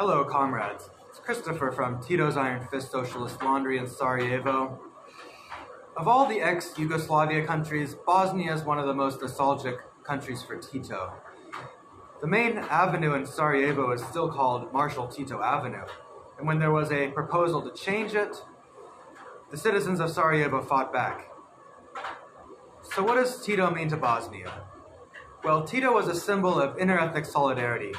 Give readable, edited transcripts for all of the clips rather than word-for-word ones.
Hello, comrades. It's Christopher from Tito's Iron Fist Socialist Laundry in Sarajevo. Of all the ex-Yugoslavia countries, Bosnia is one of the most nostalgic countries for Tito. The main avenue in Sarajevo is still called Marshal Tito Avenue, and when there was a proposal to change it, the citizens of Sarajevo fought back. So what does Tito mean to Bosnia? Well, Tito was a symbol of interethnic solidarity.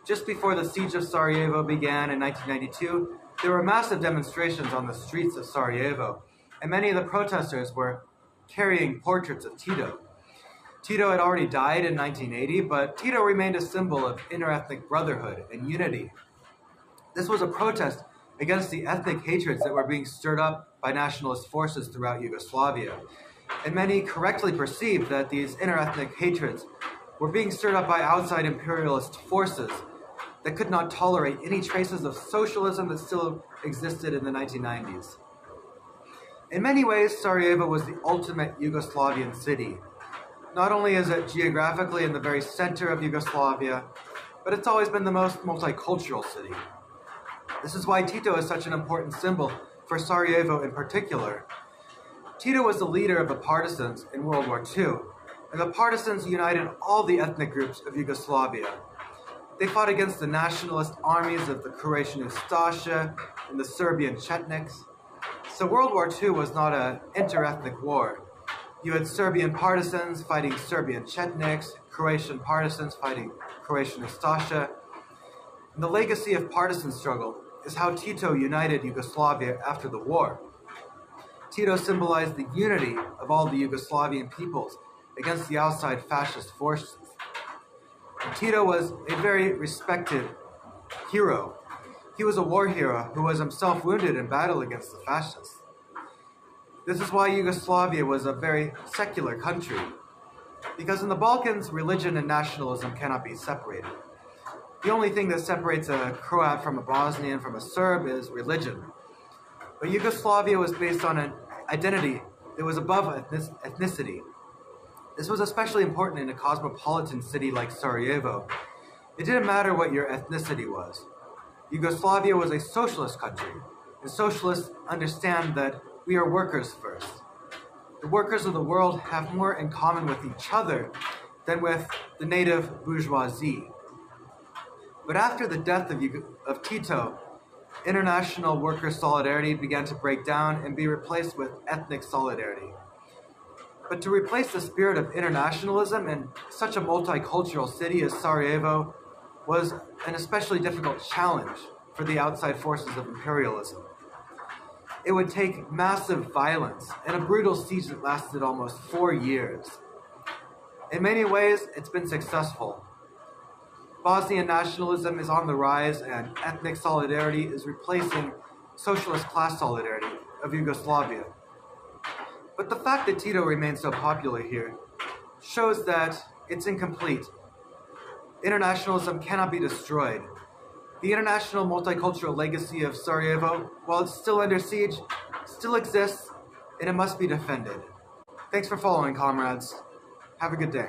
Just before the siege of Sarajevo began in 1992, there were massive demonstrations on the streets of Sarajevo, and many of the protesters were carrying portraits of Tito. Tito had already died in 1980, but Tito remained a symbol of interethnic brotherhood and unity. This was a protest against the ethnic hatreds that were being stirred up by nationalist forces throughout Yugoslavia, and many correctly perceived that these interethnic hatreds were being stirred up by outside imperialist forces that could not tolerate any traces of socialism that still existed in the 1990s. In many ways, Sarajevo was the ultimate Yugoslavian city. Not only is it geographically in the very center of Yugoslavia, but it's always been the most multicultural city. This is why Tito is such an important symbol for Sarajevo in particular. Tito was the leader of the partisans in World War II, and the partisans united all the ethnic groups of Yugoslavia. They fought against the nationalist armies of the Croatian Ustaša and the Serbian Chetniks. So World War II was not an interethnic war. You had Serbian partisans fighting Serbian Chetniks, Croatian partisans fighting Croatian Ustaša. And the legacy of partisan struggle is how Tito united Yugoslavia after the war. Tito symbolized the unity of all the Yugoslavian peoples against the outside fascist forces. And Tito was a very respected hero. He was a war hero who was himself wounded in battle against the fascists. This is why Yugoslavia was a very secular country, because in the Balkans, religion and nationalism cannot be separated. The only thing that separates a Croat from a Bosnian from a Serb is religion. But Yugoslavia was based on an identity that was above ethnicity. This was especially important in a cosmopolitan city like Sarajevo. It didn't matter what your ethnicity was. Yugoslavia was a socialist country, and socialists understand that we are workers first. The workers of the world have more in common with each other than with the native bourgeoisie. But after the death of Tito, international worker solidarity began to break down and be replaced with ethnic solidarity. But to replace the spirit of internationalism in such a multicultural city as Sarajevo was an especially difficult challenge for the outside forces of imperialism. It would take massive violence and a brutal siege that lasted almost 4 years. In many ways, it's been successful. Bosnian nationalism is on the rise, and ethnic solidarity is replacing socialist class solidarity of Yugoslavia. But the fact that Tito remains so popular here shows that it's incomplete. Internationalism cannot be destroyed. The international multicultural legacy of Sarajevo, while it's still under siege, still exists, and it must be defended. Thanks for following, comrades. Have a good day.